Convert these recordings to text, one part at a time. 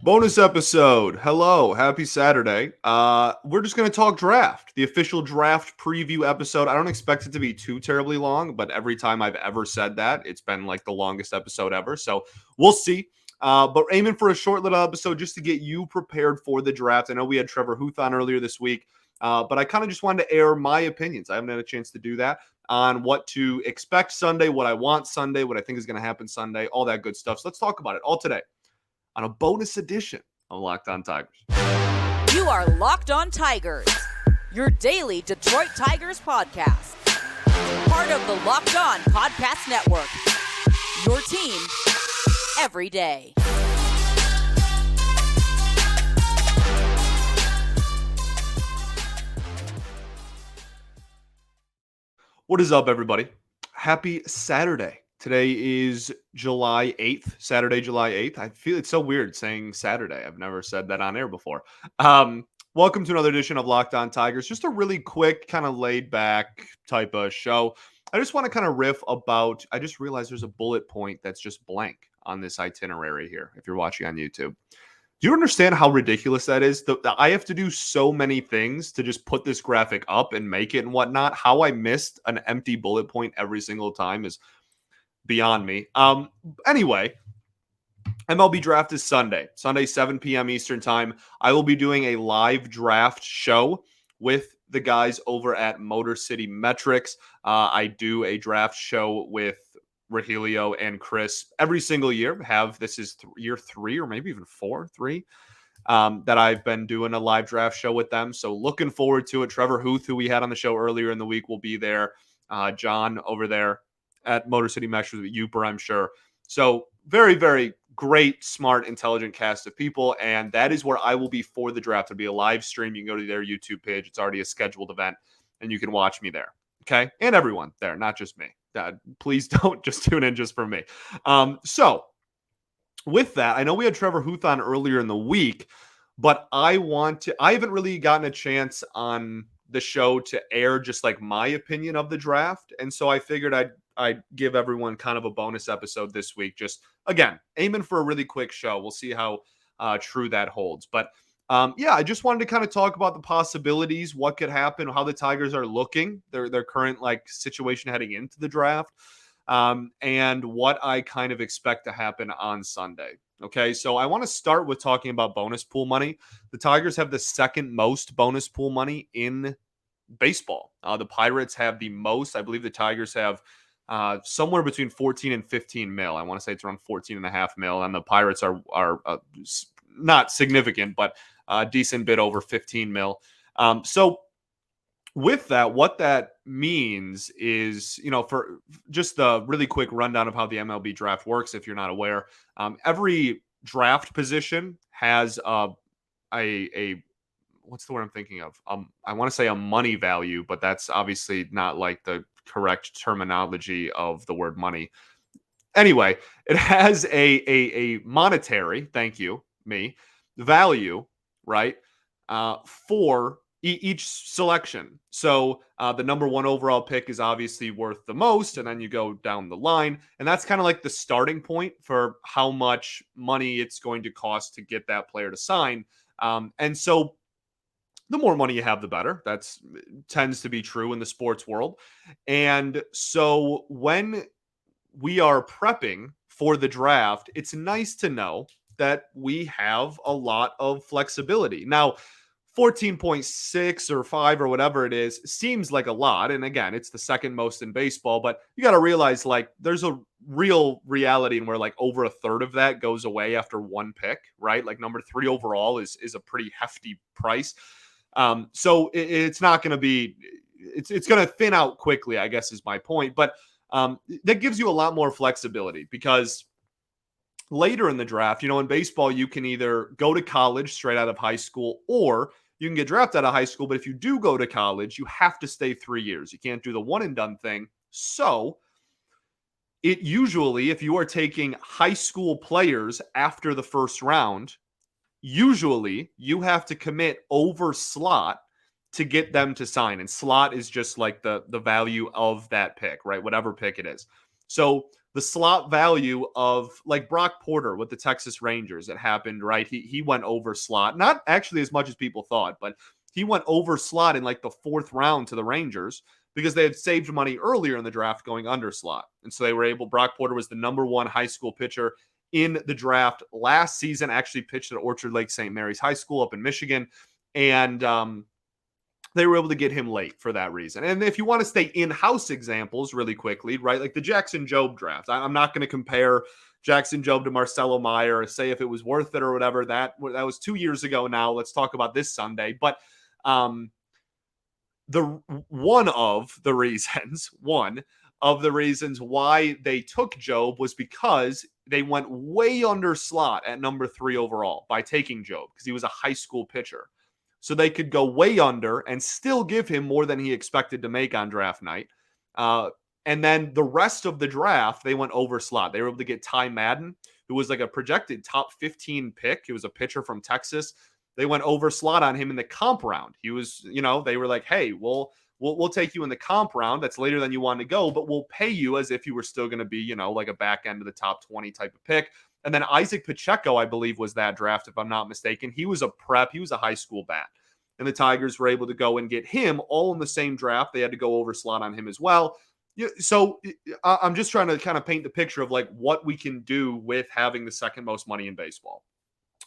Bonus episode. Hello, happy Saturday. We're just going to talk draft, the official draft preview episode. I don't expect it to be too terribly long, but every time I've ever said that, it's been like the longest episode ever. So we'll see. But aiming for a short little episode just to get you prepared for the draft. I know we had Trevor Huth on earlier this week, but I kind of just wanted to air my opinions. I haven't had a chance to do that on what to expect Sunday, what I want Sunday, what I think is going to happen Sunday, all that good stuff. So let's talk about it all today on a bonus edition of Locked On Tigers. You are Locked On Tigers, your daily Detroit Tigers podcast. Part of the Locked On Podcast Network, your team every day. What is up, everybody? Happy Saturday. Today is July 8th, Saturday, July 8th. I feel it's so weird saying Saturday. I've never said that on air before. Welcome to another edition of Locked On Tigers. Just a really quick, kind of laid back type of show. I just want to kind of riff about, I just realized there's a bullet point that's just blank on this itinerary here, if you're watching on YouTube. Do you understand how ridiculous that is? I have to do so many things to just put this graphic up and make it and whatnot. How I missed an empty bullet point every single time is beyond me. Anyway, MLB Draft is Sunday, 7 p.m. Eastern time. I will be doing a live draft show with the guys over at Motor City Metrics. I do a draft show with Rogelio and Chris every single year. This is year 3 or maybe even 3 that I've been doing a live draft show with them. So looking forward to it. Trevor Huth, who we had on the show earlier in the week, will be there. John over there at Motor City Metrics with Uper, I'm sure. So very, very great, smart, intelligent cast of people. And that is where I will be for the draft. It'll be a live stream. You can go to their YouTube page. It's already a scheduled event and you can watch me there. Okay. And everyone there, not just me. Please don't just tune in just for me. So with that, I know we had Trevor Huth on earlier in the week, but I haven't really gotten a chance on the show to air just like my opinion of the draft. And so I figured I'd give everyone kind of a bonus episode this week. Just again, aiming for a really quick show. We'll see how true that holds. But I just wanted to kind of talk about the possibilities, what could happen, how the Tigers are looking, their current like situation heading into the draft, and what I kind of expect to happen on Sunday. Okay, so I want to start with talking about bonus pool money. The Tigers have the second most bonus pool money in baseball. The Pirates have the most. I believe the Tigers have somewhere between 14 and 15 mil. I want to say it's around 14.5 mil, and the Pirates are not significant, but a decent bit over 15 mil. So with that, what that means is, for just the really quick rundown of how the MLB draft works, if you're not aware, every draft position has a what's the word I'm thinking of? I want to say a money value, but that's obviously not like the correct terminology of the word money. Anyway, it has a monetary, thank you, value, right, for each selection. So the number 1 overall pick is obviously worth the most, and then you go down the line, and that's kind of like the starting point for how much money it's going to cost to get that player to sign. And so the more money you have, the better. That tends to be true in the sports world. And so when we are prepping for the draft, it's nice to know that we have a lot of flexibility. Now, 14.6 or 5 or whatever it is seems like a lot. And again, it's the second most in baseball, but you got to realize like there's a real reality in where like over a third of that goes away after one pick, right? Like number 3 overall is a pretty hefty price. So it's not going to be, it's going to thin out quickly, I guess is my point. But that gives you a lot more flexibility because later in the draft, in baseball, you can either go to college straight out of high school or you can get drafted out of high school. But if you do go to college, you have to stay 3 years. You can't do the one and done thing. So it usually, if you are taking high school players after the first round, usually you have to commit over slot to get them to sign. And slot is just like the value of that pick, right? Whatever pick it is. So the slot value of like Brock Porter with the Texas Rangers. It happened, right? He went over slot, not actually as much as people thought, but he went over slot in like the 4th round to the Rangers because they had saved money earlier in the draft going under slot. And so they were able, Brock Porter was the number 1 high school pitcher in the draft last season, actually pitched at Orchard Lake St. Mary's High School up in Michigan. And they were able to get him late for that reason. And if you want to stay in-house examples really quickly, right, like the Jackson Jobe draft, I'm not going to compare Jackson Jobe to Marcelo Meyer or say if it was worth it or whatever. That was 2 years ago now. Let's talk about this Sunday. But one of the reasons why they took Jobe was because they went way under slot at number 3 overall by taking Jobe because he was a high school pitcher. So they could go way under and still give him more than he expected to make on draft night. And then the rest of the draft, they went over slot. They were able to get Ty Madden, who was like a projected top 15 pick. He was a pitcher from Texas. They went over slot on him in the comp round. He was, they were like, hey, we'll take you in the comp round. That's later than you want to go, but we'll pay you as if you were still going to be, like a back end of the top 20 type of pick. And then Isaac Pacheco, I believe, was that draft, if I'm not mistaken. He was a prep. He was a high school bat. And the Tigers were able to go and get him all in the same draft. They had to go over slot on him as well. So I'm just trying to kind of paint the picture of like what we can do with having the second most money in baseball.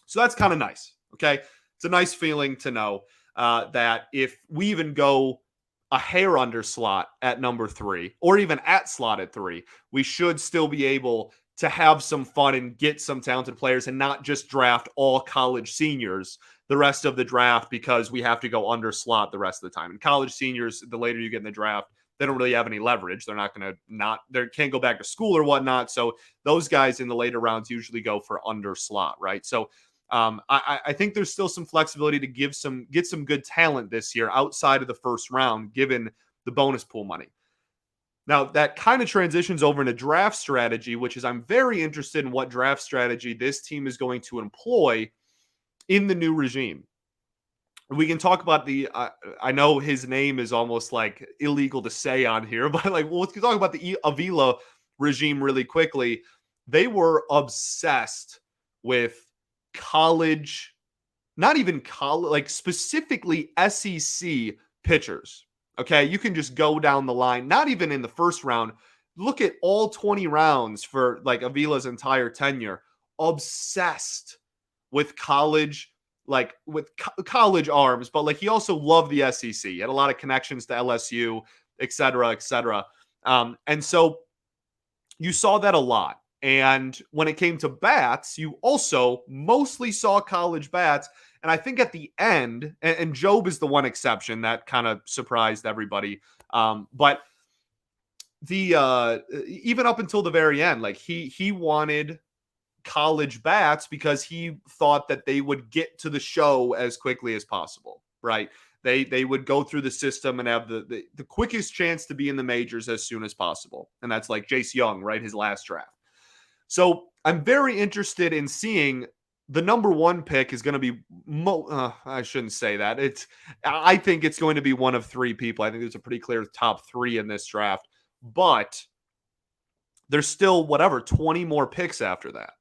So that's kind of nice. Okay. It's a nice feeling to know that if we even go a hair under slot at number 3 or even at slot at 3, we should still be able to have some fun and get some talented players and not just draft all college seniors the rest of the draft because we have to go under slot the rest of the time. And college seniors, the later you get in the draft, they don't really have any leverage. They're not going to they can't go back to school or whatnot. So those guys in the later rounds usually go for under slot, right? So I think there's still some flexibility to get some good talent this year outside of the first round, given the bonus pool money. Now, that kind of transitions over into draft strategy, which is I'm very interested in what draft strategy this team is going to employ in the new regime. We can talk about I know his name is almost like illegal to say on here, but like, well, let's talk about the Avila regime really quickly. They were obsessed with college, not even college, like specifically SEC pitchers. Okay, you can just go down the line, not even in the first round. Look at all 20 rounds for like Avila's entire tenure. Obsessed with college, like with college arms, but like he also loved the SEC. He had a lot of connections to LSU, et cetera, et cetera. And so you saw that a lot. And when it came to bats, you also mostly saw college bats. And I think at the end, and Jobe is the one exception that kind of surprised everybody. But the even up until the very end, like he wanted college bats because he thought that they would get to the show as quickly as possible, right? They would go through the system and have the quickest chance to be in the majors as soon as possible. And that's like Jace Young, right? His last draft. So I'm very interested in seeing the number 1 pick is going to be, I shouldn't say that. I think it's going to be one of 3 people. I think there's a pretty clear top 3 in this draft, but there's still 20 more picks after that.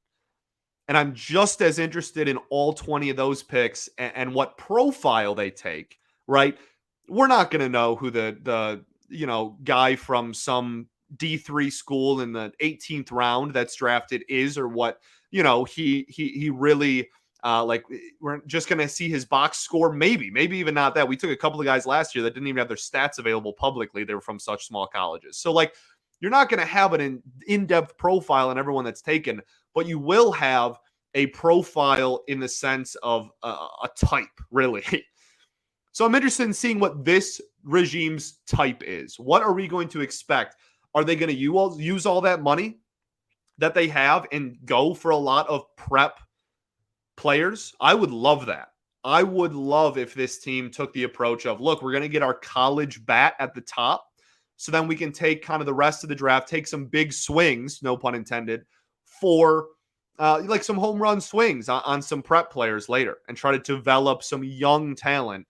And I'm just as interested in all 20 of those picks and what profile they take, right? We're not going to know who the guy from some D3 school in the 18th round that's drafted is, or what, he really like. We're just going to see his box score. Maybe even not that. We took a couple of guys last year that didn't even have their stats available publicly. They were from such small colleges. So like, you're not going to have an in-depth profile on everyone that's taken, but you will have a profile in the sense of a type, really. So I'm interested in seeing what this regime's type is. What are we going to expect? Are they going to use all that money that they have and go for a lot of prep players? I would love that. I would love if this team took the approach of, look, we're going to get our college bat at the top, so then we can take kind of the rest of the draft, take some big swings, no pun intended, for like some home run swings on some prep players later and try to develop some young talent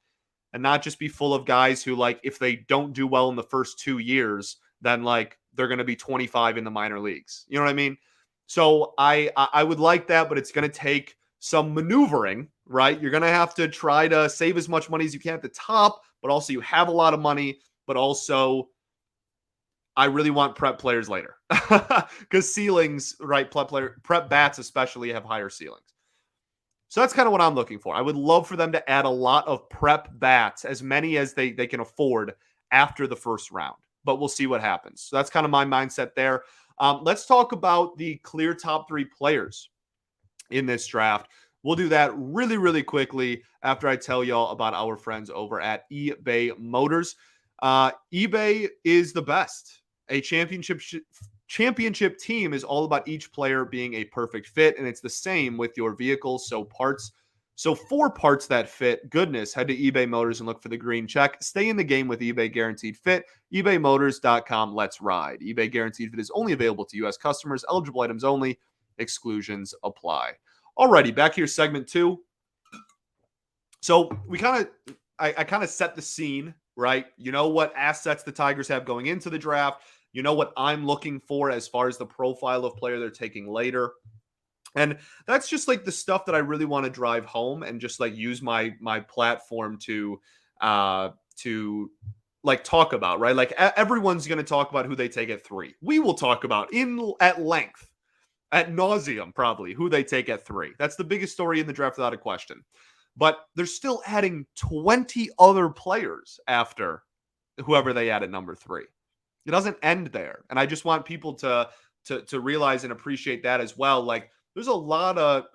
and not just be full of guys who, like, if they don't do well in the first 2 years, then like they're going to be 25 in the minor leagues. You know what I mean? So I would like that, but it's going to take some maneuvering, right? You're going to have to try to save as much money as you can at the top, but also you have a lot of money, but also I really want prep players later because ceilings, right? Prep bats especially have higher ceilings. So that's kind of what I'm looking for. I would love for them to add a lot of prep bats, as many as they can afford after the first round, but we'll see what happens. So that's kind of my mindset there. Let's talk about the clear top 3 players in this draft. We'll do that really, really quickly after I tell y'all about our friends over at eBay Motors. eBay is the best. A championship team is all about each player being a perfect fit, and it's the same with your vehicles. So for parts that fit, goodness, head to eBay Motors and look for the green check. Stay in the game with eBay Guaranteed Fit. ebaymotors.com. Let's ride. eBay Guaranteed Fit is only available to U.S. customers. Eligible items only. Exclusions apply. Alrighty, back here, segment 2. So I kind of set the scene, right? You know what assets the Tigers have going into the draft. You know what I'm looking for as far as the profile of player they're taking later. And that's just like the stuff that I really want to drive home and just like use my platform to like talk about, right? Like everyone's going to talk about who they take at 3. We will talk about at length, at nauseum, probably who they take at 3. That's the biggest story in the draft without a question. But they're still adding 20 other players after whoever they add at number 3. It doesn't end there. And I just want people to realize and appreciate that as well. Like there's a lot of,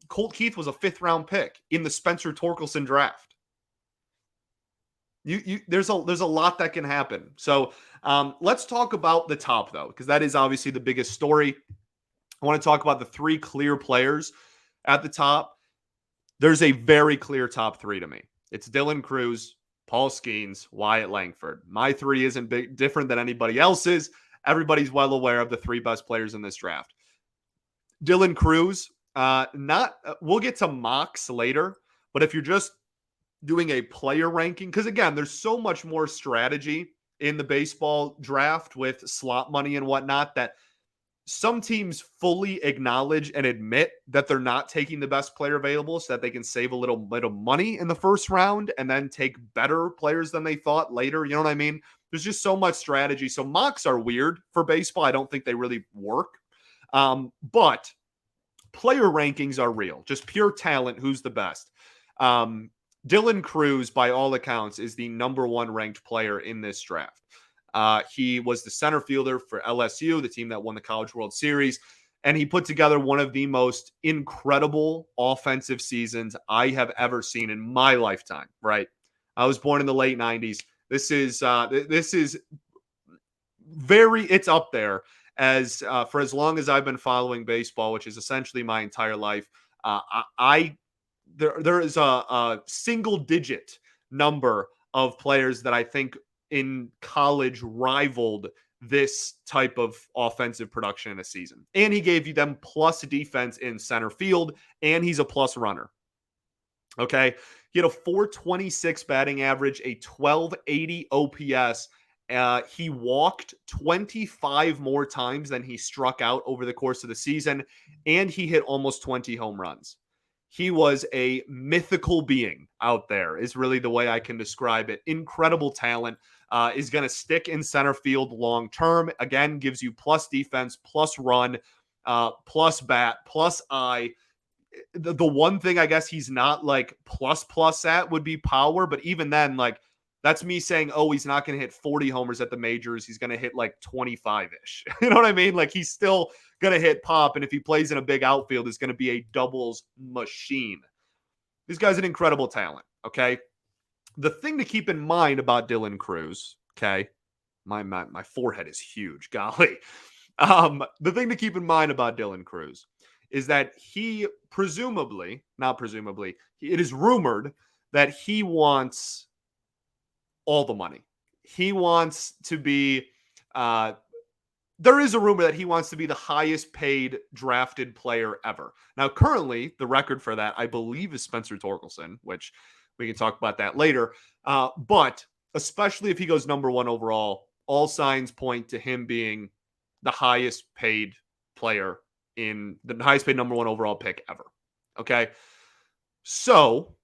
Colt Keith was a 5th round pick in the Spencer Torkelson draft. There's a lot that can happen. So let's talk about the top though, because that is obviously the biggest story. I want to talk about the 3 clear players at the top. There's a very clear top 3 to me. It's Dylan Crews, Paul Skenes, Wyatt Langford. My 3 isn't different than anybody else's. Everybody's well aware of the 3 best players in this draft. Dylan Crews, we'll get to mocks later, but if you're just doing a player ranking, because again, there's so much more strategy in the baseball draft with slot money and whatnot that some teams fully acknowledge and admit that they're not taking the best player available so that they can save a little bit of money in the first round and then take better players than they thought later. You know what I mean? There's just so much strategy. So mocks are weird for baseball. I don't think they really work. But player rankings are real. Just pure talent. Who's the best? Dylan Crews, by all accounts, is the number 1 ranked player in this draft. He was the center fielder for LSU, the team that won the College World Series, and he put together one of the most incredible offensive seasons I have ever seen in my lifetime, right? I was born in the late 90s. This is it's up there as for as long as I've been following baseball, which is essentially my entire life. There is a single digit number of players that I think in college rivaled this type of offensive production in a season. And he gave you them plus defense in center field, and he's a plus runner. Okay. He had a 426 batting average, a 1280 OPS. He walked 25 more times than he struck out over the course of the season, and he hit almost 20 home runs. He was a mythical being out there, is really the way I can describe it. Incredible talent. Is going to stick in center field long term. Again, gives you plus defense, plus run, plus bat, plus eye. The one thing I guess he's not like plus at would be power. But even then, like that's me saying, oh, he's not going to hit 40 homers at the majors. He's going to hit like 25-ish. You know what I mean? Like he's still going to hit pop. And if he plays in a big outfield, it's going to be a doubles machine. This guy's an incredible talent. Okay. The thing to keep in mind about Dylan Crews, okay, my forehead is huge, golly. The thing to keep in mind about Dylan Crews is that he not presumably, it is rumored that he wants all the money. He wants to be, there is a rumor that he wants to be the highest paid drafted player ever. Now, currently, the record for that, I believe, is Spencer Torkelson, which we can talk about that later. But especially if he goes number 1 overall, all signs point to him being the highest paid player in the highest paid number one overall pick ever. Okay. So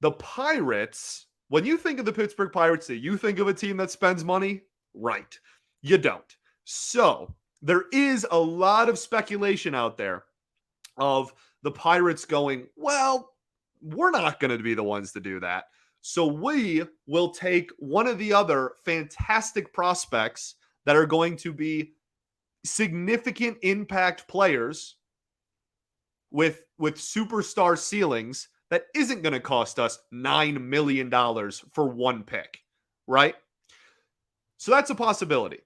the Pirates, when you think of the Pittsburgh Pirates, do you think of a team that spends money? Right. You don't. So there is a lot of speculation out there of the Pirates going, well, we're not going to be the ones to do that. So we will take one of the other fantastic prospects that are going to be significant impact players with superstar ceilings that isn't going to cost us $9 million for one pick, right? So that's a possibility.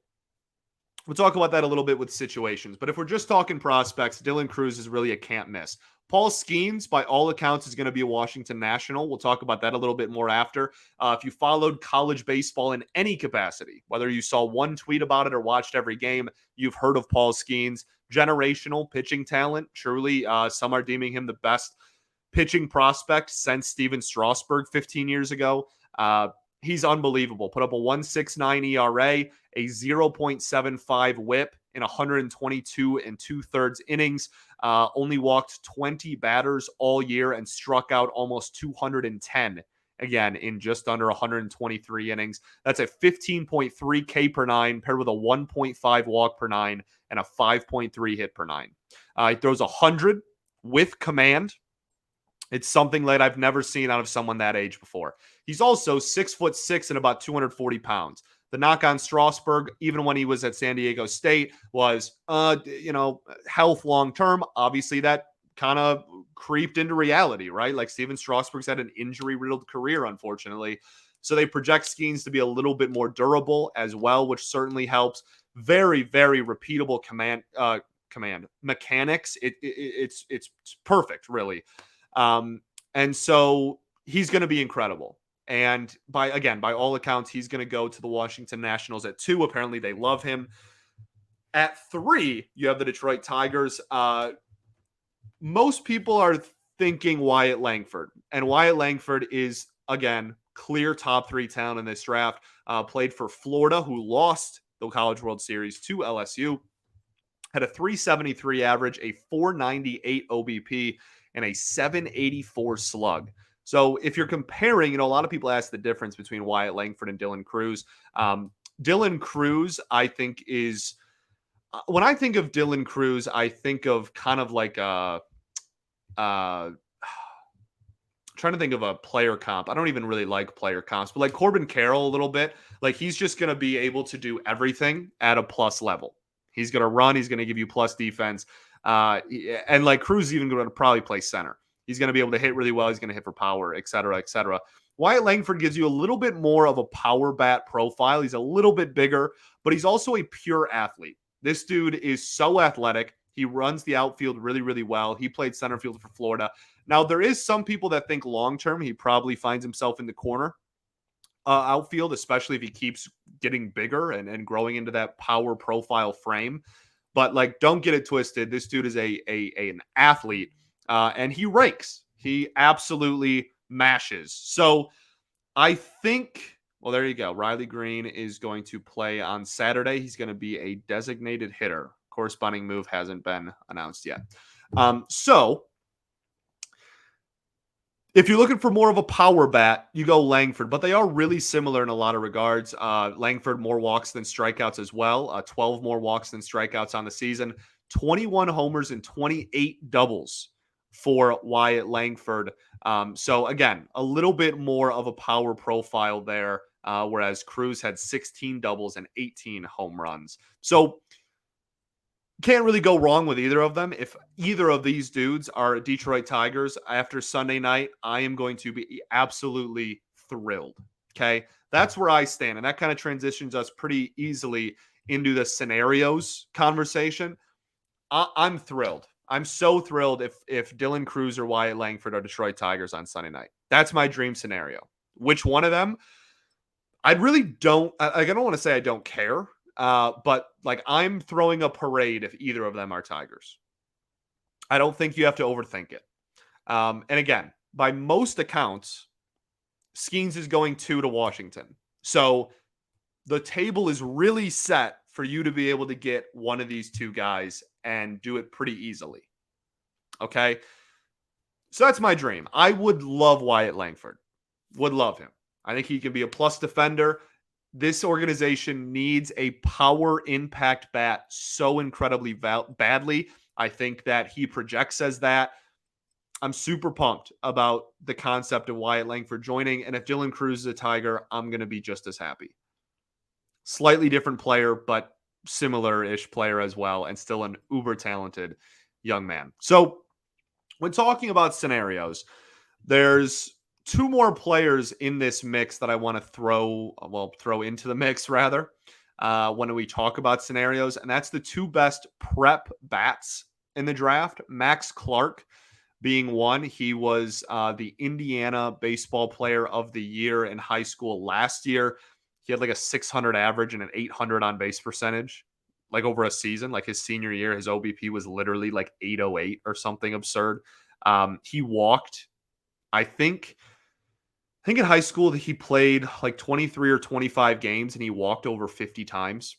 We'll talk about that a little bit with situations. But if we're just talking prospects, Dylan Crews is really a can't miss. Paul Skenes, by all accounts, is going to be a Washington National. We'll talk about that a little bit more after. If you followed college baseball in any capacity, whether you saw one tweet about it or watched every game, you've heard of Paul Skenes. Generational pitching talent. Truly, some are deeming him the best pitching prospect since Steven Strasburg 15 years ago. He's unbelievable. Put up a 1.69 ERA, a 0.75 whip in 122 and 2/3 innings. Only walked 20 batters all year and struck out almost 210 again in just under 123 innings. That's a 15.3 K per nine paired with a 1.5 walk per nine and a 5.3 hit per nine. He throws 100 with command. It's something that I've never seen out of someone that age before. He's also 6'6" and about 240 pounds. The knock on Strasburg, even when he was at San Diego State, was, health long term. Obviously, that kind of creeped into reality, right? Like Steven Strasburg's had an injury-riddled career, unfortunately. So they project Skenes to be a little bit more durable as well, which certainly helps. Very, very repeatable command mechanics. It's perfect, really. And so he's going to be incredible. And by all accounts, he's going to go to the Washington Nationals at 2. Apparently they love him. At 3, you have the Detroit Tigers. Most people are thinking Wyatt Langford, and Wyatt Langford is, again, clear top 3 talent in this draft. Played for Florida, who lost the College World Series to LSU. Had a 373 average, a 498 OBP, and a 784 slug. So if you're comparing, a lot of people ask the difference between Wyatt Langford and Dylan Crews. Dylan Crews, I think, is when I think of Dylan Crews, I think of kind of like trying to think of a player comp. I don't even really like player comps, but like Corbin Carroll a little bit. Like he's just going to be able to do everything at a plus level. He's going to run. He's going to give you plus defense. And like Crews is even going to probably play center. He's going to be able to hit really well. He's going to hit for power, et cetera, et cetera. Wyatt Langford gives you a little bit more of a power bat profile. He's a little bit bigger, but he's also a pure athlete. This dude is so athletic. He runs the outfield really, really well. He played center field for Florida. Now, there is some people that think long-term he probably finds himself in the corner outfield, especially if he keeps getting bigger and growing into that power profile frame. But like, don't get it twisted. This dude is an athlete, and he rakes. He absolutely mashes. So I think, well, there you go. Riley Green is going to play on Saturday. He's going to be a designated hitter. Corresponding move hasn't been announced yet. So if you're looking for more of a power bat, you go Langford, but they are really similar in a lot of regards. Langford, more walks than strikeouts as well. 12 more walks than strikeouts on the season. 21 homers and 28 doubles for Wyatt Langford. So again, a little bit more of a power profile there, whereas Crews had 16 doubles and 18 home runs. So can't really go wrong with either of them. If either of these dudes are Detroit Tigers after Sunday night, I am going to be absolutely thrilled. Okay. That's where I stand. And that kind of transitions us pretty easily into the scenarios conversation. I'm thrilled. I'm so thrilled if Dylan Crews or Wyatt Langford are Detroit Tigers on Sunday night. That's my dream scenario. Which one of them? I don't want to say I don't care. But like, I'm throwing a parade if either of them are Tigers. I don't think you have to overthink it. And again, by most accounts, Skenes is going to Washington. So the table is really set for you to be able to get one of these two guys and do it pretty easily. Okay. So that's my dream. I would love Wyatt Langford. Would love him. I think he can be a plus defender. This organization needs a power impact bat so incredibly badly. I think that he projects as that. I'm super pumped about the concept of Wyatt Langford joining. And if Dylan Crews is a Tiger, I'm going to be just as happy. Slightly different player, but similar-ish player as well, and still an uber talented young man. So when talking about scenarios, there's two more players in this mix that I want to throw into the mix rather, when we talk about scenarios, and that's the two best prep bats in the draft. Max Clark being one. He was the Indiana Baseball Player of the Year in high school last year. He had like a 600 average and an 800 on base percentage, like over a season. Like his senior year, his OBP was literally like 808 or something absurd. He walked, I think in high school that he played like 23 or 25 games and he walked over 50 times.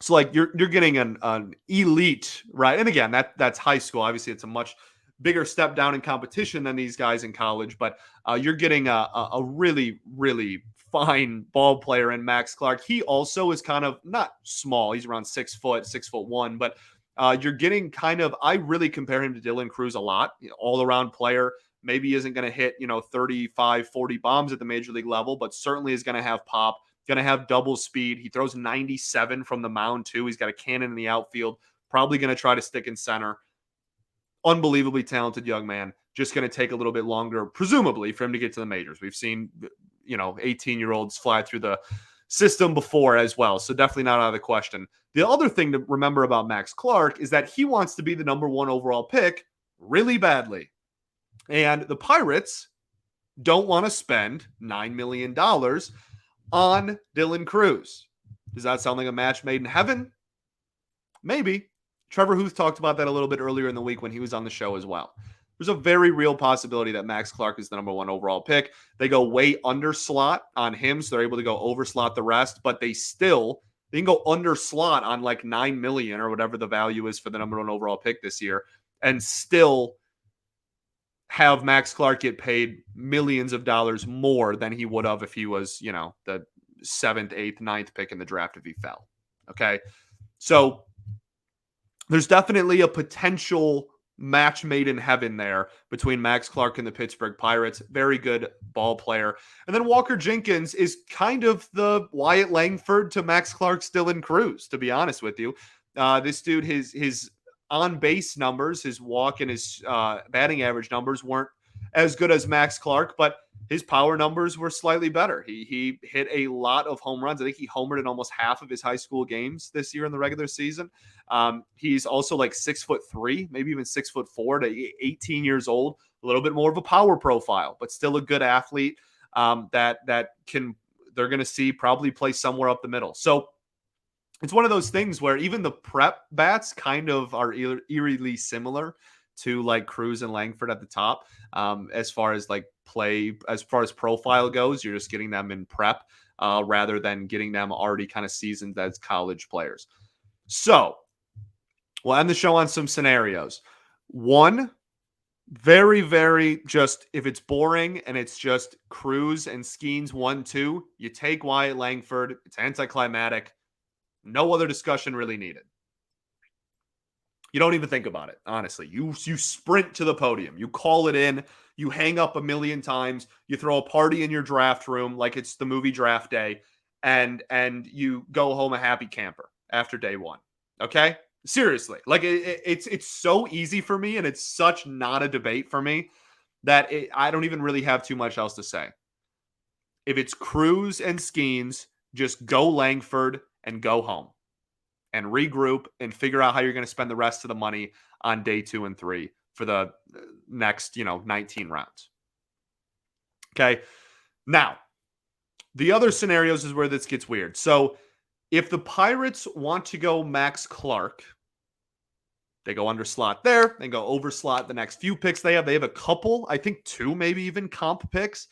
So like you're getting an elite, right? And again, that's high school. Obviously, it's a much bigger step down in competition than these guys in college, but you're getting a really, really fine ball player in Max Clark. He also is kind of not small. He's around 6 foot, 6'1", but you're getting kind of, I really compare him to Dylan Crews a lot, all around player. Maybe isn't going to hit, 35, 40 bombs at the major league level, but certainly is going to have pop, going to have double speed. He throws 97 from the mound too. He's got a cannon in the outfield, probably going to try to stick in center. Unbelievably talented young man. Just going to take a little bit longer, presumably, for him to get to the majors. We've seen, 18-year-olds fly through the system before as well. So definitely not out of the question. The other thing to remember about Max Clark is that he wants to be the number 1 overall pick really badly. And the Pirates don't want to spend $9 million on Dylan Crews. Does that sound like a match made in heaven? Maybe. Trevor Huth talked about that a little bit earlier in the week when he was on the show as well. There's a very real possibility that Max Clark is the number 1 overall pick. They go way under slot on him, so they're able to go over slot the rest, but they can go under slot on like $9 million or whatever the value is for the number 1 overall pick this year, and still have Max Clark get paid millions of dollars more than he would have if he was, the 7th, 8th, 9th pick in the draft if he fell. Okay. So there's definitely a potential match made in heaven there between Max Clark and the Pittsburgh Pirates. Very good ball player. And then Walker Jenkins is kind of the Wyatt Langford to Max Clark's Dylan Crews, to be honest with you. This dude, his on-base numbers, his walk and his batting average numbers weren't as good as Max Clark, but his power numbers were slightly better. He hit a lot of home runs. I think he homered in almost half of his high school games this year in the regular season. He's also like 6'3", maybe even 6'4" to 18 years old. A little bit more of a power profile, but still a good athlete that they're going to see probably play somewhere up the middle. So it's one of those things where even the prep bats kind of are eerily similar to like Crews and Langford at the top. As far as like play, as far as profile goes, you're just getting them in prep rather than getting them already kind of seasoned as college players. So we'll end the show on some scenarios. One, very, very just, if it's boring and it's just Crews and Skenes 1-2, you take Wyatt Langford. It's anticlimactic. No other discussion really needed. You don't even think about it, honestly. You sprint to the podium. You call it in. You hang up a million times. You throw a party in your draft room like it's the movie Draft Day, and you go home a happy camper after day 1. Okay? Seriously. Like it's so easy for me, and it's such not a debate for me that I don't even really have too much else to say. If it's Crews and Skenes, just go Langford and go home and regroup and figure out how you're going to spend the rest of the money on day 2 and 3 for the next, 19 rounds. Okay. Now, the other scenarios is where this gets weird. So if the Pirates want to go Max Clark, they go under slot there. They go over slot the next few picks they have. They have a couple, I think 2, maybe even comp picks.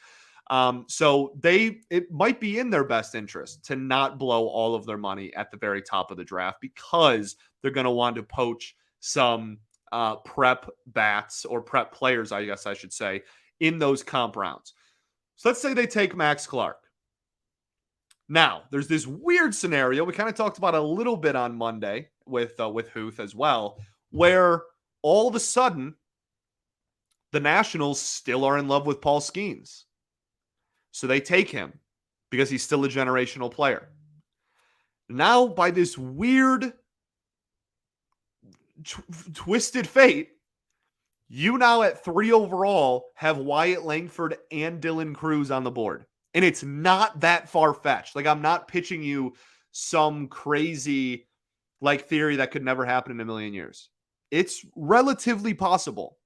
So it might be in their best interest to not blow all of their money at the very top of the draft, because they're going to want to poach some prep bats, or prep players, I guess I should say, in those comp rounds. So let's say they take Max Clark. Now, there's this weird scenario we kind of talked about a little bit on Monday with Huth as well, where all of a sudden the Nationals still are in love with Paul Skenes. So they take him because he's still a generational player. Now, by this weird, twisted fate, you now at 3 overall have Wyatt Langford and Dylan Crews on the board. And it's not that far-fetched. Like, I'm not pitching you some crazy theory that could never happen in a million years. It's relatively possible.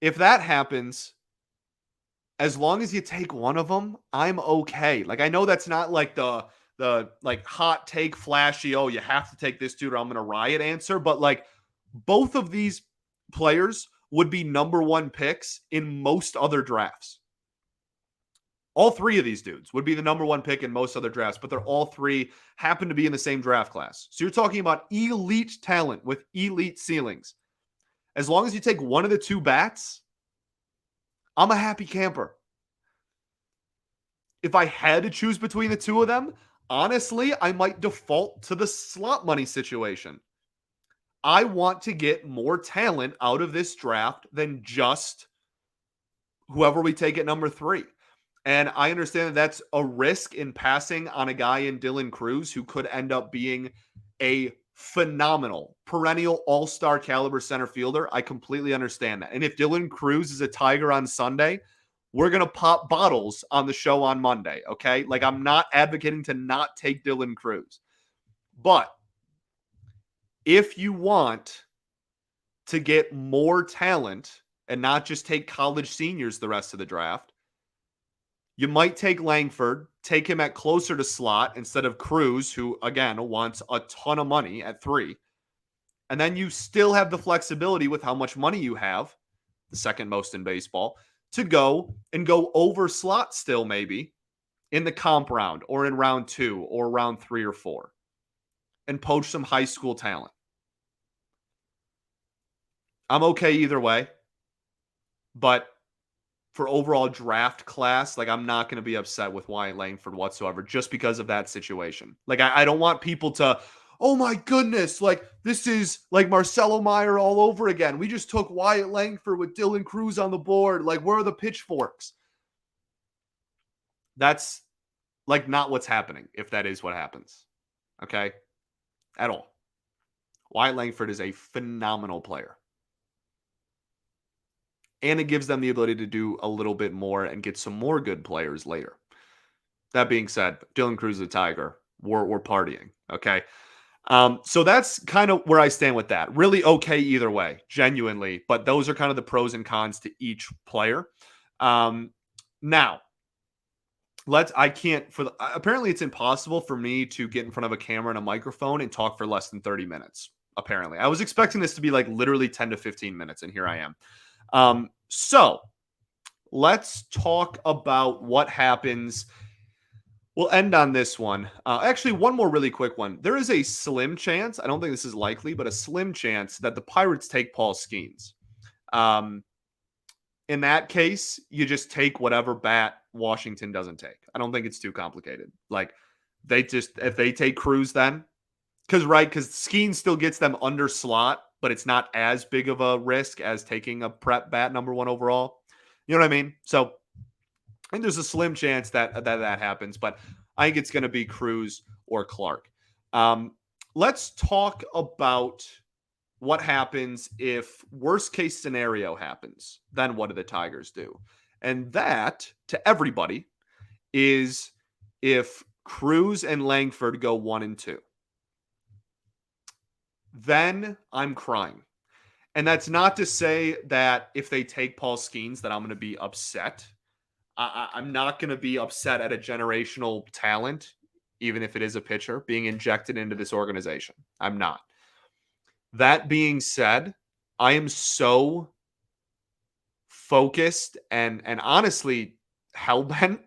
If that happens, as long as you take one of them, I'm okay. I know that's not the hot take, flashy, oh, you have to take this dude or I'm going to riot answer, but both of these players would be number 1 picks in most other drafts. All 3 of these dudes would be the number 1 pick in most other drafts, but they're all 3 happen to be in the same draft class. So you're talking about elite talent with elite ceilings. As long as you take one of the 2 bats, I'm a happy camper. If I had to choose between the 2 of them, honestly, I might default to the slot money situation. I want to get more talent out of this draft than just whoever we take at number 3. And I understand that that's a risk in passing on a guy in Dylan Crews who could end up being a phenomenal, perennial all-star caliber center fielder. I completely understand that. And if Dylan Crews is a Tiger on Sunday, we're going to pop bottles on the show on Monday, okay? I'm not advocating to not take Dylan Crews. But if you want to get more talent and not just take college seniors the rest of the draft, you might take Langford, take him at closer to slot instead of Crews, who, again, wants a ton of money at 3. And then you still have the flexibility with how much money you have, the second most in baseball, to go over slot still maybe in the comp round or in round 2 or round 3 or 4 and poach some high school talent. I'm okay either way, but for overall draft class, I'm not going to be upset with Wyatt Langford whatsoever just because of that situation. I don't want people to, oh my goodness, this is Marcelo Meyer all over again. We just took Wyatt Langford with Dylan Crews on the board. Where are the pitchforks? That's not what's happening, if that is what happens. Okay? At all. Wyatt Langford is a phenomenal player. And it gives them the ability to do a little bit more and get some more good players later. That being said, Dylan Crews is a Tiger. We're partying, okay? So that's kind of where I stand with that. Really okay either way, genuinely. But those are kind of the pros and cons to each player. Now, apparently it's impossible for me to get in front of a camera and a microphone and talk for less than 30 minutes, apparently. I was expecting this to be literally 10 to 15 minutes, and here I am. So let's talk about what happens. We'll end on this one. Actually, one more really quick one. There is a slim chance, I don't think this is likely, but a slim chance that the Pirates take Paul Skenes. In that case, you just take whatever bat Washington doesn't take. I don't think it's too complicated. If they take Crews then, because Skenes still gets them under slot, but it's not as big of a risk as taking a prep bat number 1 overall. You know what I mean? So I think there's a slim chance that happens, but I think it's going to be Crews or Clark. Let's talk about what happens if worst case scenario happens. Then what do the Tigers do? And that, to everybody, is if Crews and Langford go 1 and 2. Then I'm crying. And that's not to say that if they take Paul Skenes that I'm going to be upset. I'm not going to be upset at a generational talent, even if it is a pitcher, being injected into this organization. I'm not. That being said, I am so focused and honestly hell-bent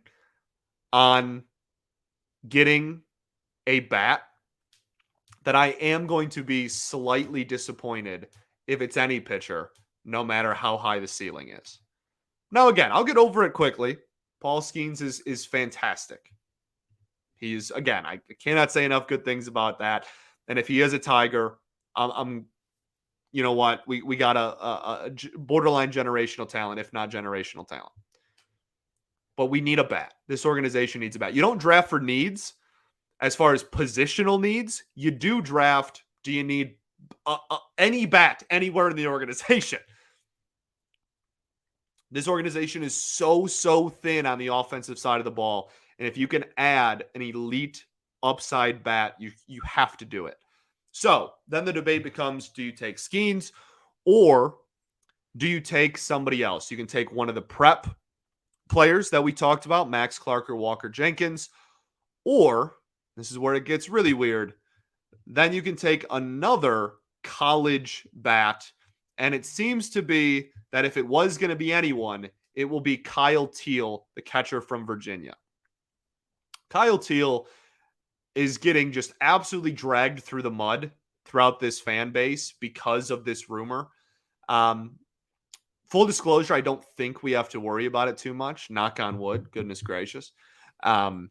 on getting a bat that I am going to be slightly disappointed if it's any pitcher, no matter how high the ceiling is. Now, again, I'll get over it quickly. Paul Skenes is fantastic. He's, again, I cannot say enough good things about that. And if he is a Tiger, I'm you know what? We got a borderline generational talent, if not generational talent. But we need a bat. This organization needs a bat. You don't draft for needs as far as positional needs. You do draft, do you need any bat anywhere in the organization? This organization is so thin on the offensive side of the ball. And if you can add an elite upside bat, you have to do it. So then the debate becomes, do you take Skenes or do you take somebody else? You can take one of the prep players that we talked about, Max Clark or Walker Jenkins, or this is where it gets really weird. Then you can take another college bat. And it seems to be that if it was going to be anyone, it will be Kyle Teal, the catcher from Virginia. Kyle Teal is getting just absolutely dragged through the mud throughout this fan base because of this rumor. Full disclosure, I don't think we have to worry about it too much. Knock on wood. Goodness gracious. I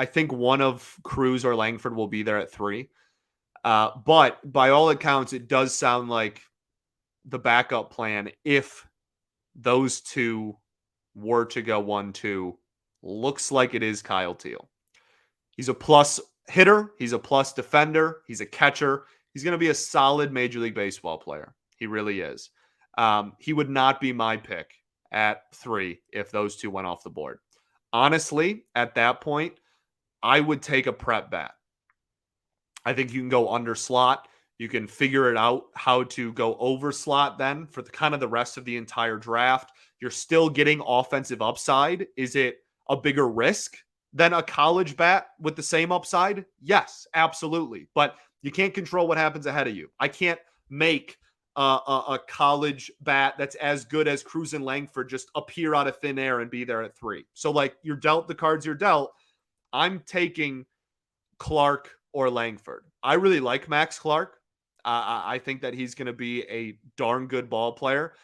think one of Crews or Langford will be there at 3. But by all accounts, it does sound like the backup plan, if those two were to go 1-2, looks like it is Kyle Teal. He's a plus hitter. He's a plus defender. He's a catcher. He's going to be a solid Major League Baseball player. He really is. He would not be my pick at 3 if those two went off the board. Honestly, at that point, I would take a prep bat. I think you can go under slot. You can figure it out how to go over slot then for the rest of the entire draft. You're still getting offensive upside. Is it a bigger risk than a college bat with the same upside? Yes, absolutely. But you can't control what happens ahead of you. I can't make a college bat that's as good as Crews and Langford just appear out of thin air and be there at 3. So, like, you're dealt the cards you're dealt. I'm taking Clark or Langford. I really like Max Clark. I think that he's going to be a darn good ball player.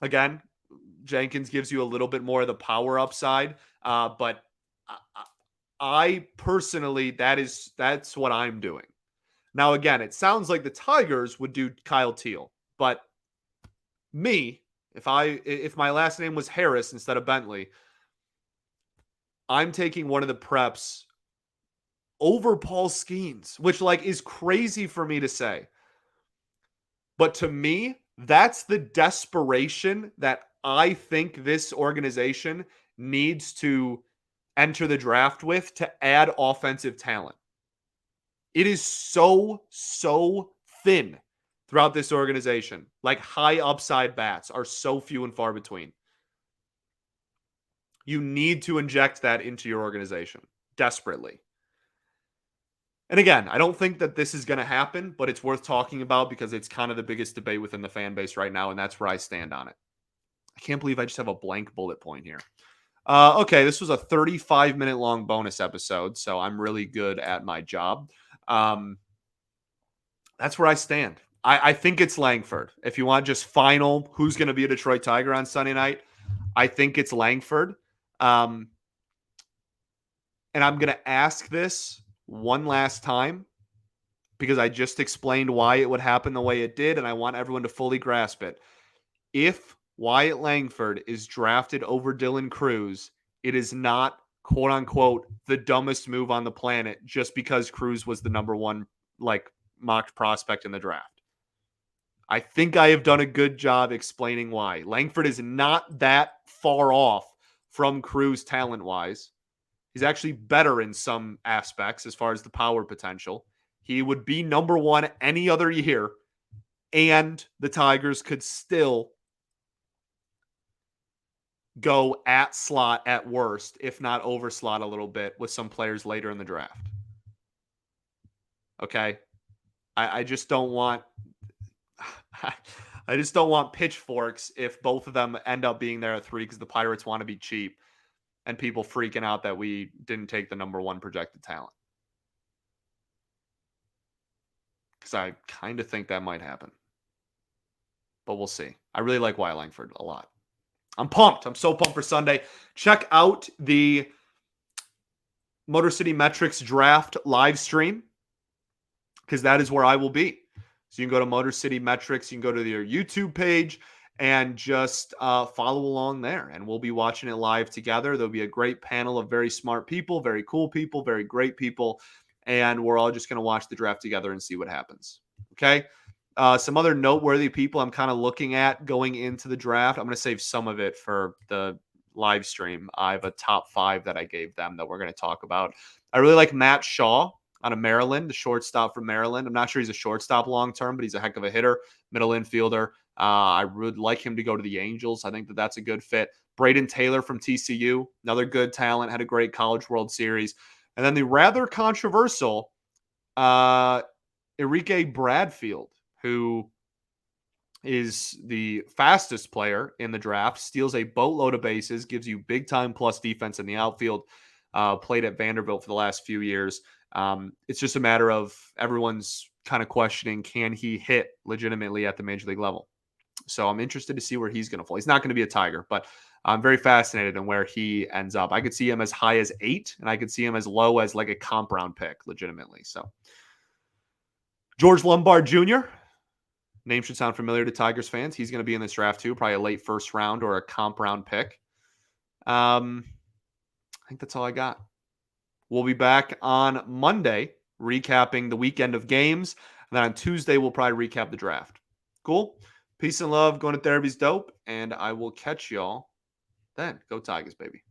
Again, Jenkins gives you a little bit more of the power upside, but I personally, that's what I'm doing. Now, again, it sounds like the Tigers would do Kyle Teal, but me, if my last name was Harris instead of Bentley, I'm taking one of the preps over Paul Skenes, which is crazy for me to say. But to me, that's the desperation that I think this organization needs to enter the draft with to add offensive talent. It is so thin throughout this organization. Like, high upside bats are so few and far between. You need to inject that into your organization desperately. And again, I don't think that this is going to happen, but it's worth talking about because it's kind of the biggest debate within the fan base right now, and that's where I stand on it. I can't believe I just have a blank bullet point here. Okay, this was a 35-minute long bonus episode, so I'm really good at my job. That's where I stand. I think it's Langford. If you want just final, who's going to be a Detroit Tiger on Sunday night, I think it's Langford. And I'm going to ask this one last time because I just explained why it would happen the way it did, and I want everyone to fully grasp it. If Wyatt Langford is drafted over Dylan Crews, it is not, quote unquote, the dumbest move on the planet just because Crews was the number one mocked prospect in the draft. I think I have done a good job explaining why. Langford is not that far off from Crews talent-wise. He's actually better in some aspects as far as the power potential. He would be number one any other year, and the Tigers could still go at slot at worst, if not over slot a little bit with some players later in the draft. Okay? I just don't want... I just don't want pitchforks if both of them end up being there at 3 because the Pirates want to be cheap and people freaking out that we didn't take the number 1 projected talent. Because I kind of think that might happen. But we'll see. I really like Wyatt Langford a lot. I'm pumped. I'm so pumped for Sunday. Check out the Motor City Metrics Draft live stream because that is where I will be. So you can go to Motor City Metrics. You can go to their YouTube page and just follow along there. And we'll be watching it live together. There'll be a great panel of very smart people, very cool people, very great people. And we're all just going to watch the draft together and see what happens. Okay? Some other noteworthy people I'm kind of looking at going into the draft. I'm going to save some of it for the live stream. I have a top 5 that I gave them that we're going to talk about. I really like Matt Shaw out of Maryland, the shortstop from Maryland. I'm not sure he's a shortstop long-term, but he's a heck of a hitter, middle infielder. I would like him to go to the Angels. I think that that's a good fit. Braden Taylor from TCU, another good talent, had a great College World Series. And then the rather controversial Enrique Bradfield, who is the fastest player in the draft, steals a boatload of bases, gives you big-time plus defense in the outfield, played at Vanderbilt for the last few years. It's just a matter of everyone's kind of questioning, can he hit legitimately at the major league level? So I'm interested to see where he's going to fall. He's not going to be a Tiger, but I'm very fascinated in where he ends up. I could see him as high as 8, and I could see him as low as like a comp round pick, legitimately. So George Lombard Jr., name should sound familiar to Tigers fans. He's going to be in this draft too, probably a late first round or a comp round pick. I think that's all I got. We'll be back on Monday recapping the weekend of games. And then on Tuesday, we'll probably recap the draft. Cool? Peace and love. Going to therapy's dope. And I will catch y'all then. Go Tigers, baby.